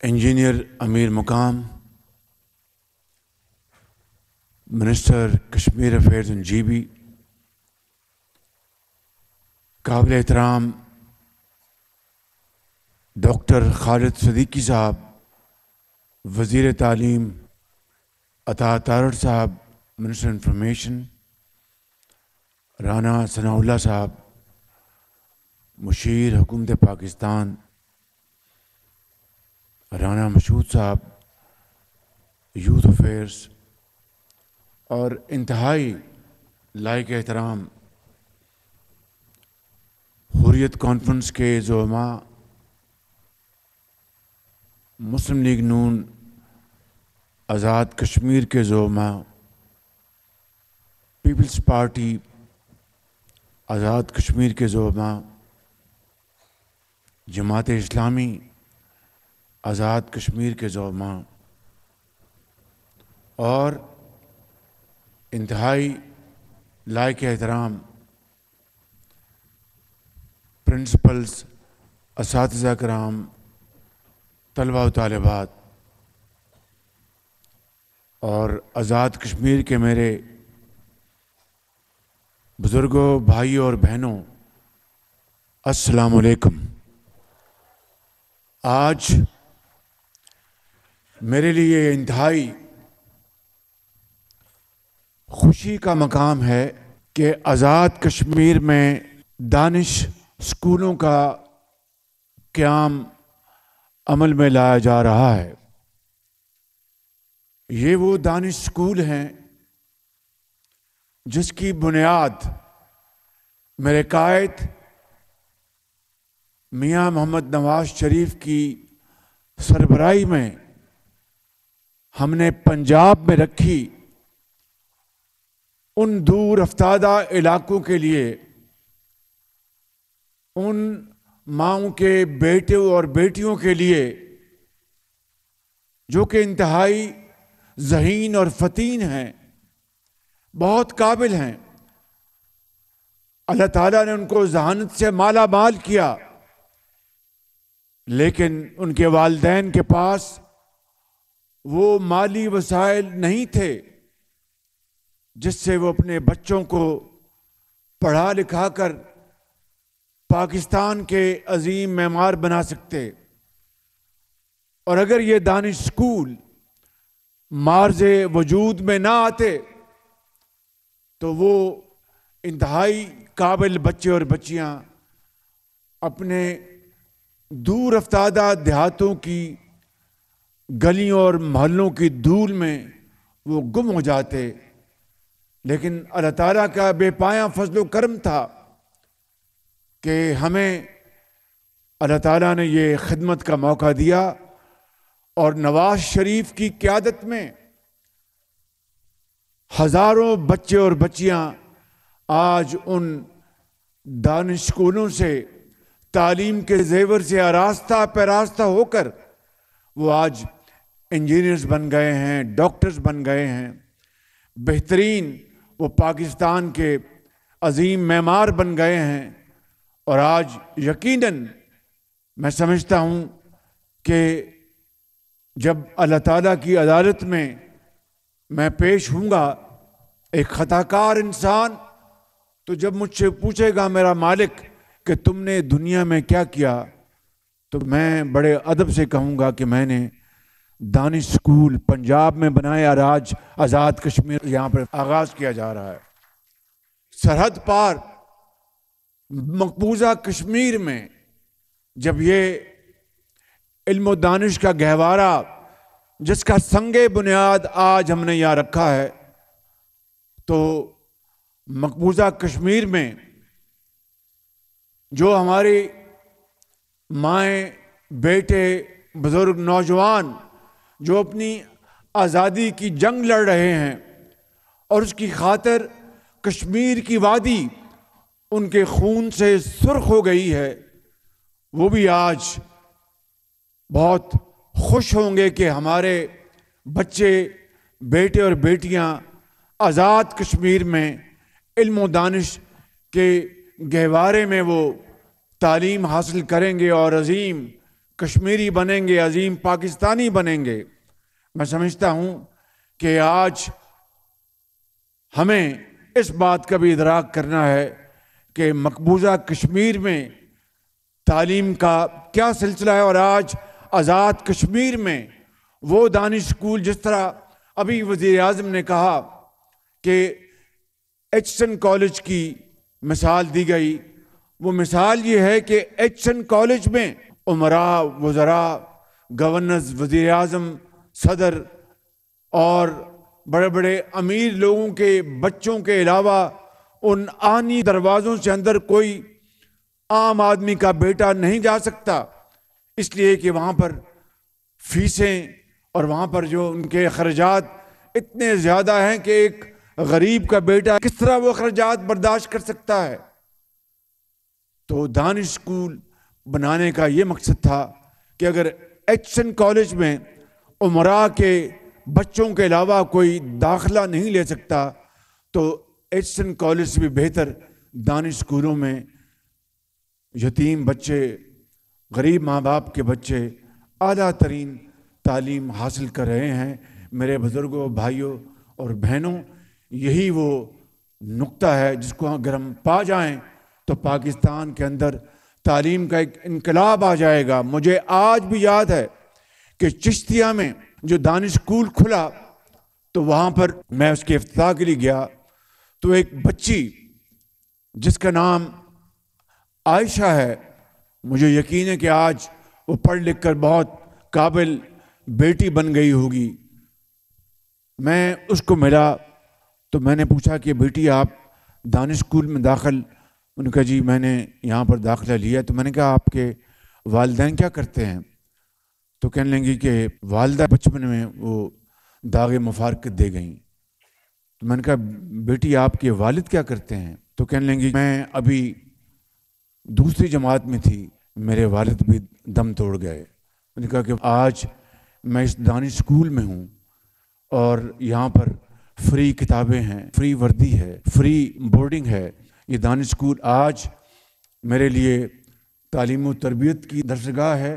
Engineer Amir Muqam, minister Kashmir affairs and G B, قابل احترام doctor خالد صدیقی صاحب، وزیر تعلیم عطا تارڑ صاحب، منسٹر انفارمیشن رانا ثناء اللہ صاحب، مشیر حکومت پاکستان رانا مشہود صاحب، یوتھ افیئرز، اور انتہائی لائق احترام حریت کانفرنس کے زعماء، مسلم لیگ نون آزاد کشمیر کے زعماء، پیپلز پارٹی آزاد کشمیر کے زعماء، جماعت اسلامی آزاد کشمیر کے زعماء، اور انتہائی لائق احترام پرنسپلز، اساتذہ کرام، طلباء و طالبات، اور آزاد کشمیر کے میرے بزرگوں، بھائیوں اور بہنوں، السلام علیکم۔ آج میرے لیے انتہائی خوشی کا مقام ہے کہ آزاد کشمیر میں دانش اسکولوں کا قیام عمل میں لایا جا رہا ہے۔ یہ وہ دانش اسکول ہیں جس کی بنیاد میرے قائد میاں محمد نواز شریف کی سربراہی میں ہم نے پنجاب میں رکھی، ان دور افتادہ علاقوں کے لیے، ان ماؤں کے بیٹوں اور بیٹیوں کے لیے جو کہ انتہائی ذہین اور فطین ہیں، بہت قابل ہیں۔ اللہ تعالیٰ نے ان کو ذہانت سے مالا مال کیا، لیکن ان کے والدین کے پاس وہ مالی وسائل نہیں تھے جس سے وہ اپنے بچوں کو پڑھا لکھا کر پاکستان کے عظیم معمار بنا سکتے۔ اور اگر یہ دانش اسکول معرض وجود میں نہ آتے تو وہ انتہائی قابل بچے اور بچیاں اپنے دور افتادہ دیہاتوں کی گلیوں اور محلوں کی دھول میں وہ گم ہو جاتے۔ لیکن اللہ تعالیٰ کا بے پایاں فضل و کرم تھا کہ ہمیں اللہ تعالیٰ نے یہ خدمت کا موقع دیا، اور نواز شریف کی قیادت میں ہزاروں بچے اور بچیاں آج ان دانش اسکولوں سے تعلیم کے زیور سے آراستہ پیراستہ ہو کر وہ آج انجینئرز بن گئے ہیں، ڈاکٹرز بن گئے ہیں، بہترین وہ پاکستان کے عظیم معمار بن گئے ہیں۔ اور آج یقیناً میں سمجھتا ہوں کہ جب اللہ تعالیٰ کی عدالت میں پیش ہوں گا، ایک خطا کار انسان تو جب مجھ سے پوچھے گا میرا مالک کہ تم نے دنیا میں کیا کیا، تو میں بڑے ادب سے کہوں گا کہ میں نے دانش اسکول پنجاب میں بنایا، اور آج آزاد کشمیر یہاں پر آغاز کیا جا رہا ہے۔ سرحد پار مقبوضہ کشمیر میں جب یہ علم و دانش کا گہوارہ جس کا سنگ بنیاد آج ہم نے یہاں رکھا ہے، تو مقبوضہ کشمیر میں جو ہماری مائیں، بیٹے، بزرگ، نوجوان جو اپنی آزادی کی جنگ لڑ رہے ہیں، اور اس کی خاطر کشمیر کی وادی ان کے خون سے سرخ ہو گئی ہے، وہ بھی آج بہت خوش ہوں گے کہ ہمارے بچے، بیٹے اور بیٹیاں آزاد کشمیر میں علم و دانش کے گہوارے میں وہ تعلیم حاصل کریں گے اور عظیم کشمیری بنیں گے، عظیم پاکستانی بنیں گے۔ میں سمجھتا ہوں کہ آج ہمیں اس بات کا بھی ادراک کرنا ہے کہ مقبوضہ کشمیر میں تعلیم کا کیا سلسلہ ہے، اور آج آزاد کشمیر میں وہ دانش اسکول، جس طرح ابھی وزیر اعظم نے کہا کہ ایچسن کالج کی مثال دی گئی، وہ مثال یہ ہے کہ ایچسن کالج میں امراء، وزراء، گورنرز، وزیر اعظم، صدر اور بڑے بڑے امیر لوگوں کے بچوں کے علاوہ ان آہنی دروازوں سے اندر کوئی عام آدمی کا بیٹا نہیں جا سکتا، اس لیے کہ وہاں پر فیسیں اور وہاں پر جو ان کے اخراجات اتنے زیادہ ہیں کہ ایک غریب کا بیٹا کس طرح وہ اخراجات برداشت کر سکتا ہے۔ تو دانش اسکول بنانے کا یہ مقصد تھا کہ اگر ایچسن کالج میں امراء کے بچوں کے علاوہ کوئی داخلہ نہیں لے سکتا تو ایچسن کالج سے بھی بہتر دانش اسکولوں میں یتیم بچے، غریب ماں باپ کے بچے اعلیٰ ترین تعلیم حاصل کر رہے ہیں۔ میرے بزرگوں، بھائیوں اور بہنوں، یہی وہ نقطہ ہے جس کو اگر ہم پا جائیں تو پاکستان کے اندر تعلیم کا ایک انقلاب آ جائے گا۔ مجھے آج بھی یاد ہے کہ چشتیہ میں جو دانش اسکول کھلا تو وہاں پر میں اس کے افتتاح کے لیے گیا تو ایک بچی جس کا نام عائشہ ہے، مجھے یقین ہے کہ آج وہ پڑھ لکھ کر بہت قابل بیٹی بن گئی ہوگی۔ میں اس کو ملا تو میں نے پوچھا کہ بیٹی آپ دانش اسکول میں داخل، انہوں نے کہا جی میں نے یہاں پر داخلہ لیا۔ تو میں نے کہا آپ کے والدین کیا کرتے ہیں؟ تو کہنے لگی کہ والدہ بچپن میں وہ داغ مفارقت دے گئیں۔ تو میں نے کہا بیٹی آپ کے والد کیا کرتے ہیں؟ تو کہنے لگی میں ابھی دوسری جماعت میں تھی، میرے والد بھی دم توڑ گئے۔ میں نے کہا کہ آج میں اس دانش اسکول میں ہوں اور یہاں پر فری کتابیں ہیں، فری وردی ہے، فری بورڈنگ ہے۔ یہ دانش اسکول آج میرے لیے تعلیم و تربیت کی درسگاہ ہے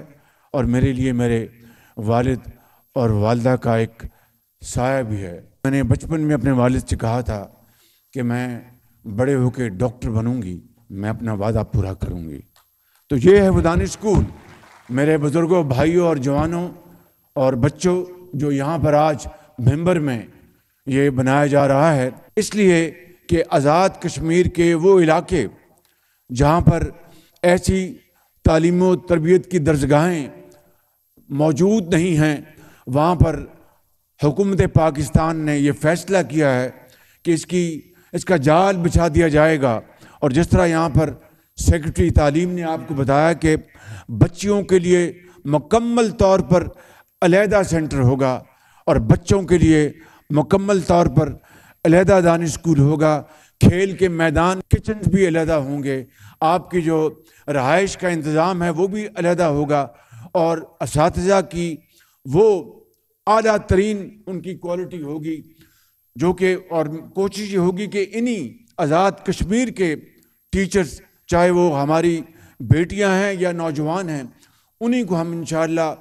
اور میرے لیے میرے والد اور والدہ کا ایک سایہ بھی ہے۔ میں نے بچپن میں اپنے والد سے کہا تھا کہ میں بڑے ہو کے ڈاکٹر بنوں گی، میں اپنا وعدہ پورا کروں گی۔ تو یہ ہے وہ دانش اسکول۔ میرے بزرگوں، بھائیوں اور جوانوں اور بچوں، جو یہاں پر آج ممبر میں یہ بنایا جا رہا ہے، اس لیے کہ آزاد کشمیر کے وہ علاقے جہاں پر ایسی تعلیم و تربیت کی درسگاہیں موجود نہیں ہیں، وہاں پر حکومت پاکستان نے یہ فیصلہ کیا ہے کہ اس کا جال بچھا دیا جائے گا۔ اور جس طرح یہاں پر سیکرٹری تعلیم نے آپ کو بتایا کہ بچیوں کے لیے مکمل طور پر علیحدہ سینٹر ہوگا اور بچوں کے لیے مکمل طور پر علیحدہ دانش اسکول ہوگا، کھیل کے میدان، کچنز بھی علیحدہ ہوں گے، آپ کی جو رہائش کا انتظام ہے وہ بھی علیحدہ ہوگا، اور اساتذہ کی وہ اعلیٰ ترین ان کی کوالٹی ہوگی، جو کہ اور کوشش یہ ہوگی کہ انہی آزاد کشمیر کے ٹیچرز، چاہے وہ ہماری بیٹیاں ہیں یا نوجوان ہیں، انہی کو ہم انشاءاللہ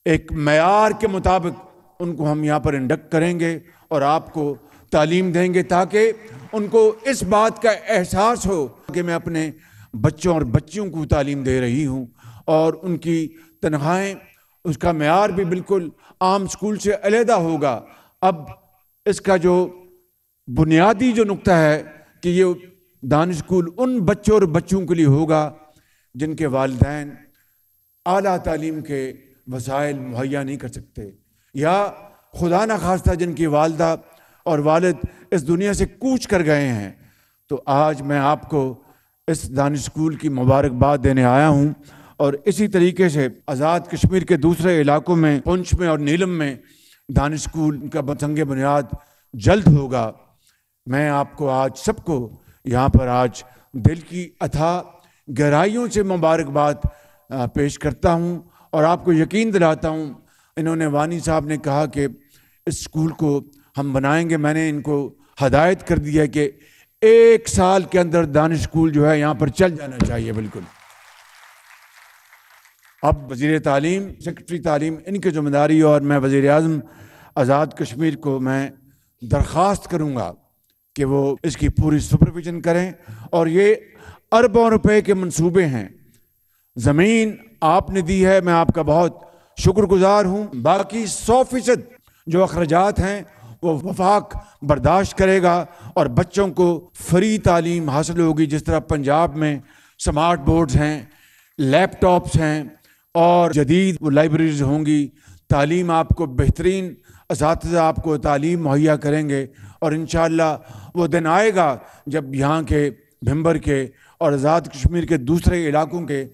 ایک معیار کے مطابق ان کو ہم یہاں پر انڈکٹ کریں گے اور آپ کو تعلیم دیں گے، تاکہ ان کو اس بات کا احساس ہو کہ میں اپنے بچوں اور بچیوں کو تعلیم دے رہی ہوں، اور ان کی تنخواہیں، اس کا معیار بھی بالکل عام اسکول سے علیحدہ ہوگا۔ اب اس کا جو بنیادی جو نقطہ ہے کہ یہ دانش اسکول ان بچوں اور بچوں کے لیے ہوگا جن کے والدین اعلیٰ تعلیم کے وسائل مہیا نہیں کر سکتے، یا خدا نخواستہ جن کی والدہ اور والد اس دنیا سے کوچ کر گئے ہیں۔ تو آج میں آپ کو اس دانش اسکول کی مبارکباد دینے آیا ہوں، اور اسی طریقے سے آزاد کشمیر کے دوسرے علاقوں میں، پونچھ میں اور نیلم میں دانش اسکول کا سنگ بنیاد جلد ہوگا۔ میں آپ کو آج سب کو یہاں پر آج دل کی اتھا گہرائیوں سے مبارکباد پیش کرتا ہوں، اور آپ کو یقین دلاتا ہوں، انہوں نے وانی صاحب نے کہا کہ اس اسکول کو ہم بنائیں گے، میں نے ان کو ہدایت کر دی ہے کہ 1 سال کے اندر دانش اسکول جو ہے یہاں پر چل جانا چاہیے۔ بالکل اب وزیر تعلیم، سیکرٹری تعلیم، ان کی ذمہ داری، اور میں وزیر اعظم آزاد کشمیر کو میں درخواست کروں گا کہ وہ اس کی پوری سپرویژن کریں. اور یہ اربوں روپے کے منصوبے ہیں. زمین آپ نے دی ہے، میں آپ کا بہت شکر گزار ہوں. باقی 100% جو اخراجات ہیں وہ وفاق برداشت کرے گا، اور بچوں کو فری تعلیم حاصل ہوگی. جس طرح پنجاب میں سمارٹ بورڈز ہیں، لیپ ٹاپس ہیں، اور جدید لائبریریز ہوں گی. تعلیم آپ کو بہترین اساتذہ آپ کو تعلیم مہیا کریں گے. اور انشاءاللہ وہ دن آئے گا جب یہاں کے بھمبر کے اور آزاد کشمیر کے دوسرے علاقوں کے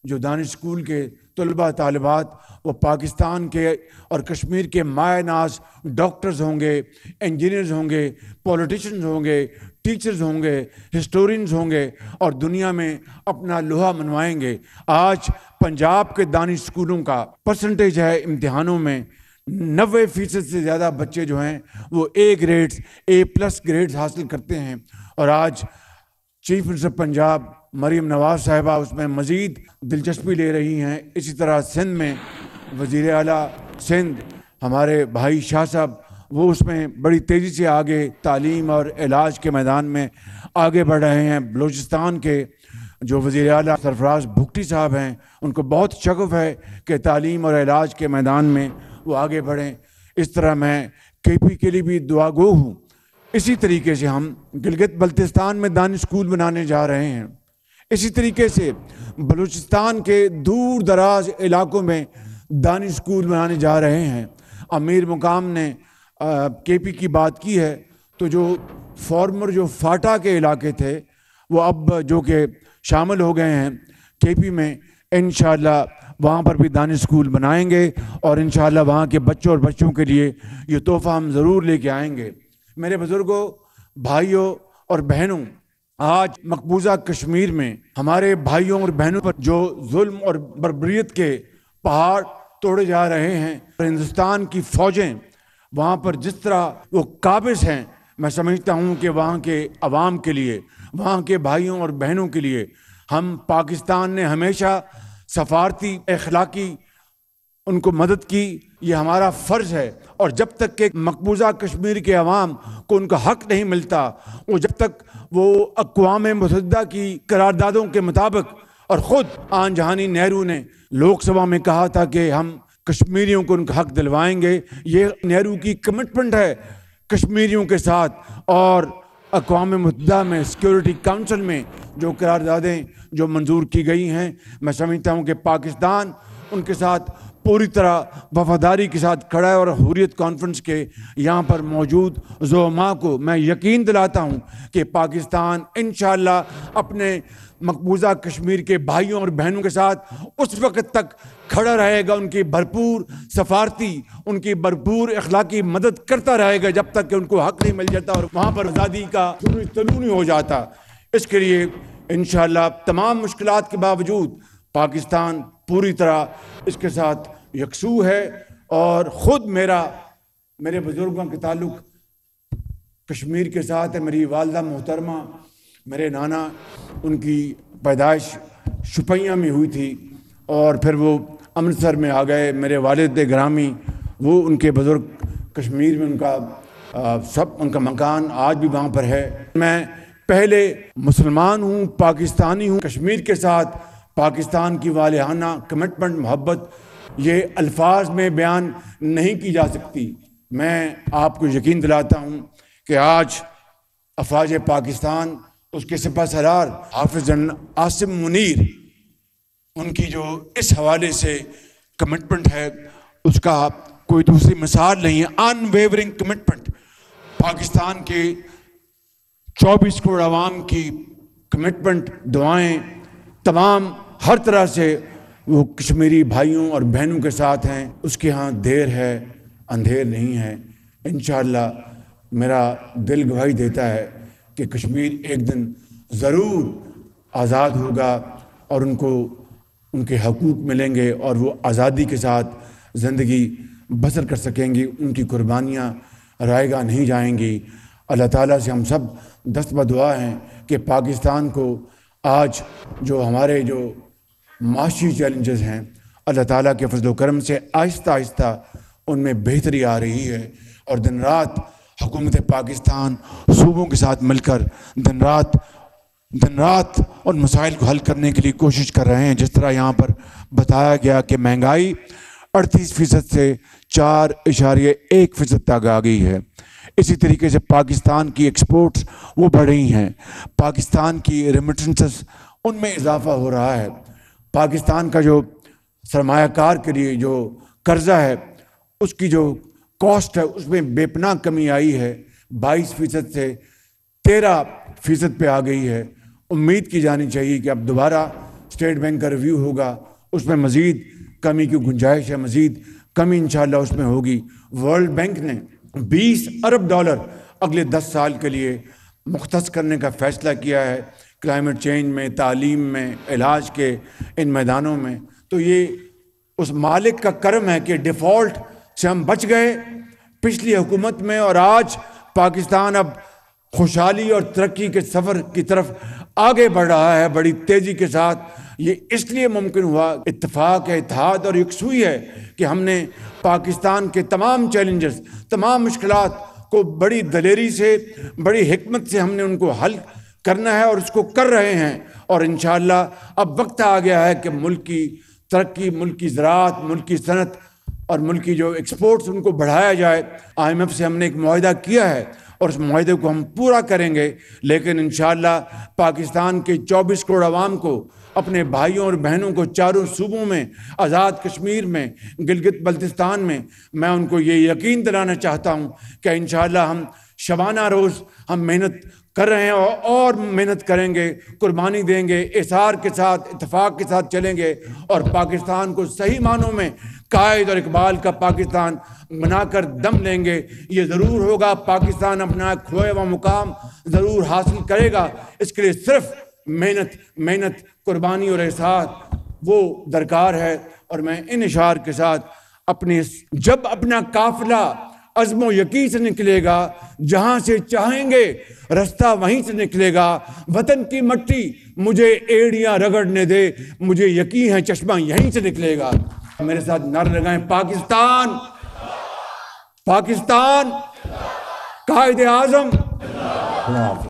جو دانش اسکول کے طلباء طالبات وہ پاکستان کے اور کشمیر کے مایہ ناز ڈاکٹرز ہوں گے، انجینئرز ہوں گے، پولیٹیشنز ہوں گے، ٹیچرز ہوں گے، ہسٹورینز ہوں گے، اور دنیا میں اپنا لوہا منوائیں گے. آج پنجاب کے دانش اسکولوں کا پرسنٹیج ہے امتحانوں میں 90% سے زیادہ بچے جو ہیں وہ A+ گریڈز حاصل کرتے ہیں. اور آج چیف منسٹر پنجاب مریم نواز صاحبہ اس میں مزید دلچسپی لے رہی ہیں. اسی طرح سندھ میں وزیر اعلیٰ سندھ ہمارے بھائی شاہ صاحب وہ اس میں بڑی تیزی سے آگے تعلیم اور علاج کے میدان میں آگے بڑھ رہے ہیں. بلوچستان کے جو وزیر اعلیٰ سرفراز بھگٹی صاحب ہیں ان کو بہت شغف ہے کہ تعلیم اور علاج کے میدان میں وہ آگے بڑھیں. اس طرح میں KP کے لیے بھی دعا گو ہوں. اسی طریقے سے ہم گلگت بلتستان میں دانش اسکول بنانے جا رہے ہیں. اسی طریقے سے بلوچستان کے دور دراز علاقوں میں دانش اسکول بنانے جا رہے ہیں. امیر مقام نے KP کی بات کی ہے تو جو فارمر جو فاٹا کے علاقے تھے وہ اب جو کہ شامل ہو گئے ہیں KP میں، انشاءاللہ وہاں پر بھی دانش اسکول بنائیں گے. اور انشاءاللہ وہاں کے بچوں اور بچوں کے لیے یہ تحفہ ہم ضرور لے کے آئیں گے. میرے بزرگوں، بھائیوں اور بہنوں، آج مقبوضہ کشمیر میں ہمارے بھائیوں اور بہنوں پر جو ظلم اور بربریت کے پہاڑ توڑے جا رہے ہیں، ہندوستان کی فوجیں وہاں پر جس طرح وہ قابض ہیں، میں سمجھتا ہوں کہ وہاں کے عوام کے لیے، وہاں کے بھائیوں اور بہنوں کے لیے ہم پاکستان نے ہمیشہ سفارتی اخلاقی ان کو مدد کی. یہ ہمارا فرض ہے. اور جب تک کہ مقبوضہ کشمیر کے عوام کو ان کا حق نہیں ملتا، وہ جب تک وہ اقوام متحدہ کی قراردادوں کے مطابق، اور خود آن جہانی نہرو نے لوک سبھا میں کہا تھا کہ ہم کشمیریوں کو ان کا حق دلوائیں گے. یہ نہرو کی کمٹمنٹ ہے کشمیریوں کے ساتھ. اور اقوام متحدہ میں سیکیورٹی کونسل میں جو قراردادیں جو منظور کی گئی ہیں، میں سمجھتا ہوں کہ پاکستان ان کے ساتھ پوری طرح وفاداری کے ساتھ کھڑا ہے. اور حریت کانفرنس کے یہاں پر موجود زعماء کو میں یقین دلاتا ہوں کہ پاکستان انشاءاللہ اپنے مقبوضہ کشمیر کے بھائیوں اور بہنوں کے ساتھ اس وقت تک کھڑا رہے گا، ان کی بھرپور سفارتی، ان کی بھرپور اخلاقی مدد کرتا رہے گا جب تک کہ ان کو حق نہیں مل جاتا اور وہاں پر آزادی کا طلوع نہیں ہو جاتا. اس کے لیے انشاءاللہ تمام مشکلات کے باوجود پاکستان پوری طرح اس کے ساتھ یکسو ہے. اور خود میرے بزرگوں کے تعلق کشمیر کے ساتھ ہے. میری والدہ محترمہ، میرے نانا، ان کی پیدائش شپیاں میں ہوئی تھی اور پھر وہ امرتسر میں آ گئے. میرے والد گرامی وہ ان کے بزرگ کشمیر میں ان کا مکان آج بھی وہاں پر ہے. میں پہلے مسلمان ہوں، پاکستانی ہوں. کشمیر کے ساتھ پاکستان کی والہانہ کمٹمنٹ، محبت یہ الفاظ میں بیان نہیں کی جا سکتی. میں آپ کو یقین دلاتا ہوں کہ آج افواج پاکستان، اس کے سپہ سالار حافظ جنرل عاصم منیر، ان کی جو اس حوالے سے کمٹمنٹ ہے اس کا کوئی دوسری مثال نہیں ہے. ان ویورنگ کمٹمنٹ. پاکستان کے 24 کروڑ عوام کی کمٹمنٹ، دعائیں تمام ہر طرح سے وہ کشمیری بھائیوں اور بہنوں کے ساتھ ہیں. اس کے ہاں دیر ہے اندھیر نہیں ہے. انشاءاللہ میرا دل گواہی دیتا ہے کہ کشمیر ایک دن ضرور آزاد ہوگا اور ان کو ان کے حقوق ملیں گے اور وہ آزادی کے ساتھ زندگی بسر کر سکیں گی. ان کی قربانیاں رائے گاہ نہیں جائیں گی. اللہ تعالیٰ سے ہم سب دست بدعا ہیں کہ پاکستان کو آج جو ہمارے جو معاشی چیلنجز ہیں، اللہ تعالیٰ کے فضل و کرم سے آہستہ آہستہ ان میں بہتری آ رہی ہے، اور دن رات حکومت پاکستان صوبوں کے ساتھ مل کر دن رات ان مسائل کو حل کرنے کے لیے کوشش کر رہے ہیں۔ جس طرح یہاں پر بتایا گیا کہ مہنگائی 38% سے 4.1% تک آ گئی ہے۔ اسی طریقے سے پاکستان کی ایکسپورٹس وہ بڑھ رہی ہیں، پاکستان کی ریمیٹنسز ان میں اضافہ ہو رہا ہے، پاکستان کا جو سرمایہ کار کے لیے جو قرضہ ہے اس کی جو کاسٹ ہے اس میں بے پناہ کمی آئی ہے، 22% سے 13% پہ آ گئی ہے۔ امید کی جانی چاہیے کہ اب دوبارہ اسٹیٹ بینک کا ریویو ہوگا، اس میں مزید کمی کی گنجائش ہے، مزید کمی انشاءاللہ اس میں ہوگی۔ ورلڈ بینک نے $20 ارب اگلے 10 سال کے لیے مختص کرنے کا فیصلہ کیا ہے، کلائمیٹ چینج میں، تعلیم میں، علاج کے ان میدانوں میں۔ تو یہ اس مالک کا کرم ہے کہ ڈیفالٹ سے ہم بچ گئے پچھلی حکومت میں، اور آج پاکستان اب خوشحالی اور ترقی کے سفر کی طرف آگے بڑھ رہا ہے بڑی تیزی کے ساتھ۔ یہ اس لیے ممکن ہوا، اتفاق ہے، اتحاد اور یکسوئی ہے کہ ہم نے پاکستان کے تمام چیلنجز، تمام مشکلات کو بڑی دلیری سے، بڑی حکمت سے ہم نے ان کو حل کرنا ہے، اور اس کو کر رہے ہیں۔ اور انشاءاللہ اب وقت آ گیا ہے کہ ملک کی ترقی، ملک کی زراعت، ملک کی صنعت اور ملک کی جو ایکسپورٹس ان کو بڑھایا جائے۔ IMF سے ہم نے ایک معاہدہ کیا ہے اور اس معاہدے کو ہم پورا کریں گے، لیکن انشاءاللہ پاکستان کے 24 کروڑ عوام کو، اپنے بھائیوں اور بہنوں کو چاروں صوبوں میں، آزاد کشمیر میں، گلگت بلتستان میں، میں ان کو یہ یقین دلانا چاہتا ہوں کہ انشاءاللہ ہم شبانہ روز ہم محنت کر رہے ہیں اور محنت کریں گے، قربانی دیں گے، اصرار کے ساتھ، اتفاق کے ساتھ چلیں گے، اور پاکستان کو صحیح معنوں میں قائد اور اقبال کا پاکستان بنا کر دم لیں گے۔ یہ ضرور ہوگا، پاکستان اپنا کھویا ہوا مقام ضرور حاصل کرے گا۔ اس کے لیے صرف محنت، قربانی اور احساس وہ درکار ہے۔ اور میں ان اشعار کے ساتھ جب اپنا قافلہ عزم و یقین سے نکلے گا، جہاں سے چاہیں گے رستہ وہیں سے نکلے گا، وطن کی مٹی مجھے ایڑیاں رگڑنے دے، مجھے یقین ہے چشمہ یہیں سے نکلے گا۔ میرے ساتھ نعرہ لگائیں، پاکستان، پاکستان، قائد اعظم۔